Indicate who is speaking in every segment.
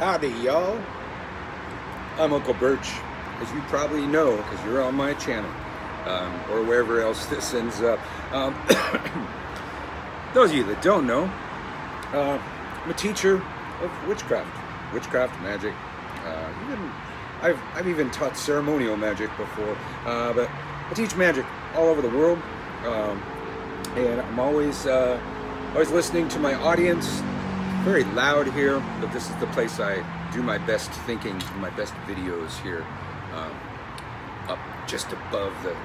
Speaker 1: Howdy, y'all. I'm Uncle Birch, as you probably know, because you're on my channel, or wherever else this ends up. Those of you that don't know, I'm a teacher of witchcraft magic. I've even taught ceremonial magic before, but I teach magic all over the world, and I'm always listening to my audience. Very loud here, but this is the place I do my best thinking, my best videos here, up just above the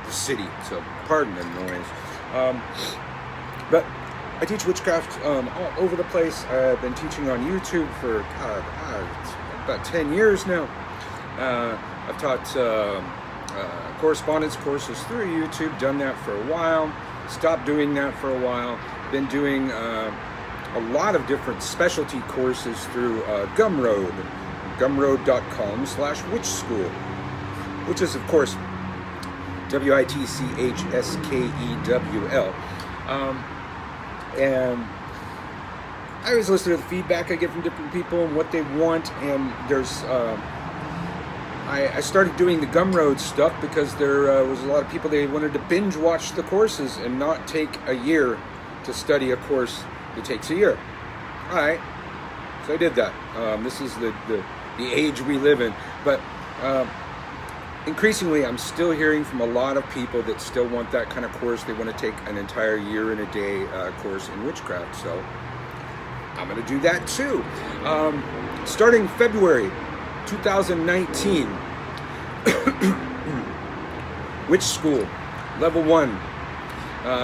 Speaker 1: city, so pardon the noise. But I teach witchcraft all over the place. I've been teaching on YouTube for about 10 years now. I've taught correspondence courses through YouTube, done that for a while, stopped doing that for a while, been doing a lot of different specialty courses through Gumroad, gumroad.com/witchskewl, which is, of course, WITCHSKEWL. And I always listen to the feedback I get from different people and what they want, and there's I started doing the Gumroad stuff because there was a lot of people, they wanted to binge watch the courses and not take a year to study a course. It takes a year. All right, so I did that. This is the age we live in, but increasingly I'm still hearing from a lot of people that still want that kind of course. They want to take an entire year and a day course in witchcraft, so I'm going to do that too. Starting February 2019, Witchskewl Level 1.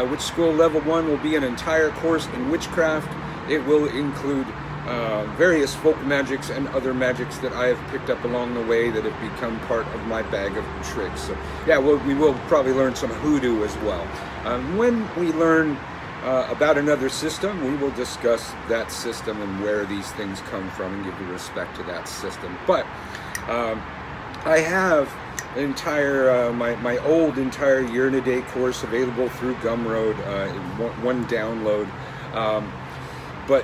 Speaker 1: Witchskewl Level 1 will be an entire course in witchcraft. It will include various folk magics and other magics that I have picked up along the way that have become part of my bag of tricks. So, yeah, we will probably learn some hoodoo as well. When we learn about another system, we will discuss that system and where these things come from and give the respect to that system. But I have an entire my old entire year and a day course available through Gumroad in one download, but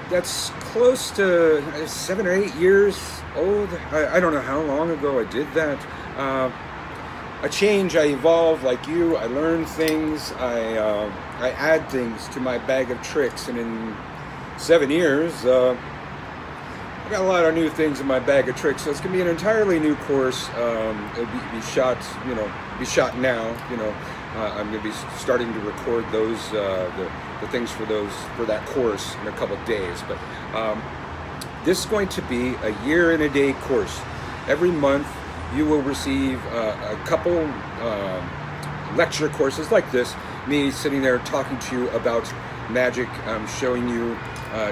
Speaker 1: that's close to 7 or 8 years old. I don't know how long ago I did that. I change, I evolve like you. I learn things. I add things to my bag of tricks, and in 7 years, I got a lot of new things in my bag of tricks. So it's gonna be an entirely new course. It'll be shot, shot now. I'm gonna be starting to record those the things for that course in a couple days. But this is going to be a year and a day course. Every month you will receive a couple lecture courses like this, me sitting there talking to you about magic, showing you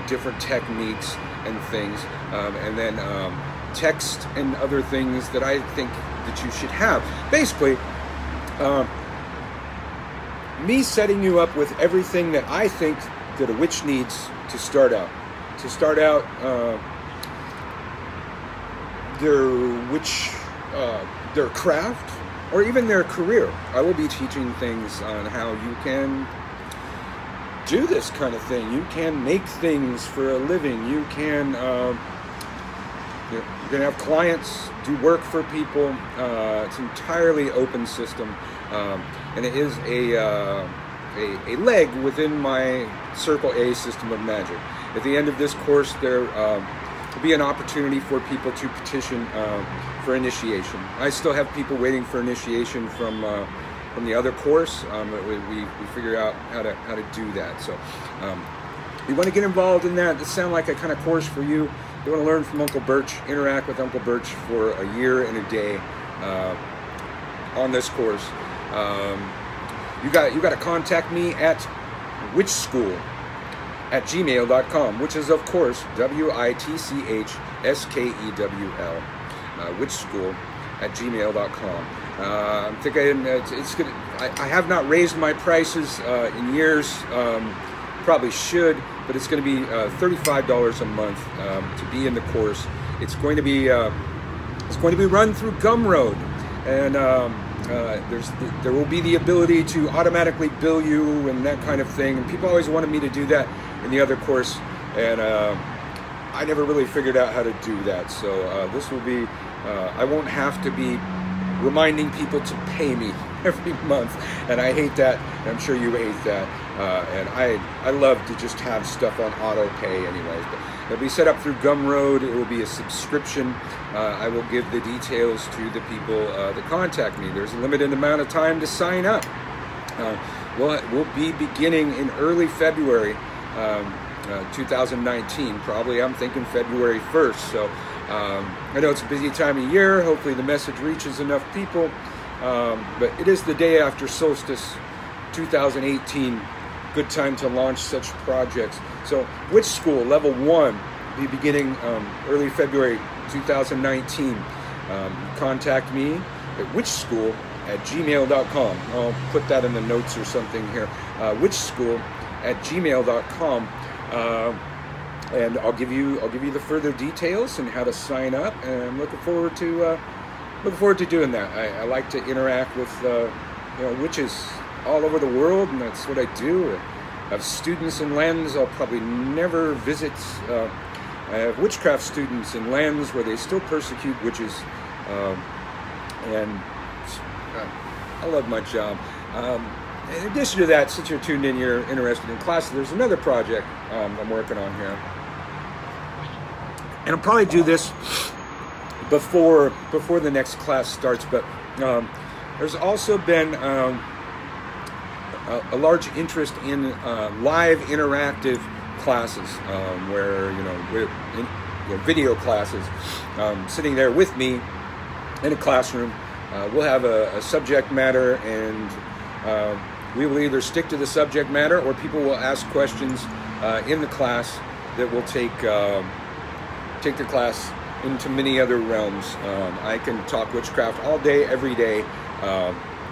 Speaker 1: different techniques and things, and then text and other things that I think that you should have. Basically, me setting you up with everything that I think that a witch needs to start out. Their craft, or even their career. I will be teaching things on how you can do this kind of thing. You can make things for a living. You can you're going to have clients, do work for people. It's an entirely open system, and it is a leg within my Circle A system of magic. At the end of this course, there will be an opportunity for people to petition for initiation. I still have people waiting for initiation from the other course. We figure out how to do that. So you want to get involved in that. This sounds like a kind of course for you. You want to learn from Uncle Birch, interact with Uncle Birch for a year and a day on this course. You got to contact me at witchskewl@gmail.com, which is, of course, WITCHSKEWL, witchskewl@gmail.com. I'm thinking it's good. I have not raised my prices in years. Probably should, but it's going to be $35 a month to be in the course. It's going to be run through Gumroad, and there will be the ability to automatically bill you and that kind of thing. And people always wanted me to do that in the other course, and I never really figured out how to do that. So this will be, I won't have to be reminding people to pay me every month, and I hate that, and I'm sure you hate that, and I love to just have stuff on auto pay anyways. But it'll be set up through Gumroad. It will be a subscription. I will give the details to the people that contact me. There's a limited amount of time to sign up. We'll be beginning in early February 2019, probably. I'm thinking February 1st. So I know it's a busy time of year. Hopefully the message reaches enough people. But it is the day after solstice 2018. Good time to launch such projects. So Witchskewl Level 1 will be beginning early February 2019. Contact me at witchskewl@gmail.com. I'll put that in the notes or something here. Witchskewl@gmail.com. And I'll give you the further details and how to sign up. And I'm looking forward to doing that. I like to interact with witches all over the world, and that's what I do. I have students in lands I'll probably never visit. I have witchcraft students in lands where they still persecute witches, and I love my job. In addition to that, since you're tuned in, you're interested in classes, there's another project I'm working on here. And I'll probably do this before the next class starts, but there's also been a large interest in live interactive classes, where video classes, sitting there with me in a classroom. We'll have a subject matter, and we will either stick to the subject matter, or people will ask questions in the class that will take the class into many other realms. I can talk witchcraft all day, every day,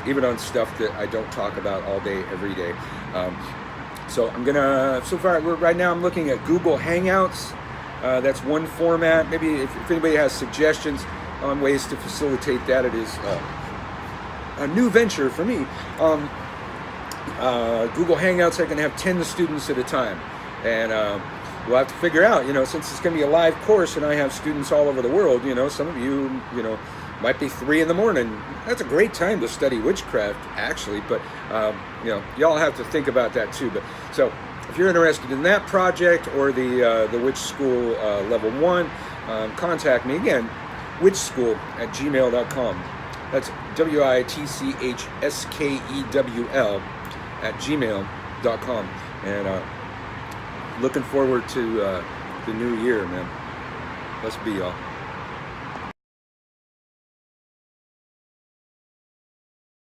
Speaker 1: even on stuff that I don't talk about all day, every day. So right now I'm looking at Google Hangouts. That's one format. Maybe if anybody has suggestions on ways to facilitate that, it is a new venture for me. Google Hangouts, I can have 10 students at a time, and we'll have to figure out, since it's going to be a live course and I have students all over the world, some of you, might be 3 a.m. That's a great time to study witchcraft, actually, but y'all have to think about that too. But so if you're interested in that project or the Witchskewl Level 1, contact me again, witchskewl@gmail.com. That's witchskewl@gmail.com. And looking forward to the new year, man. Let's be y'all.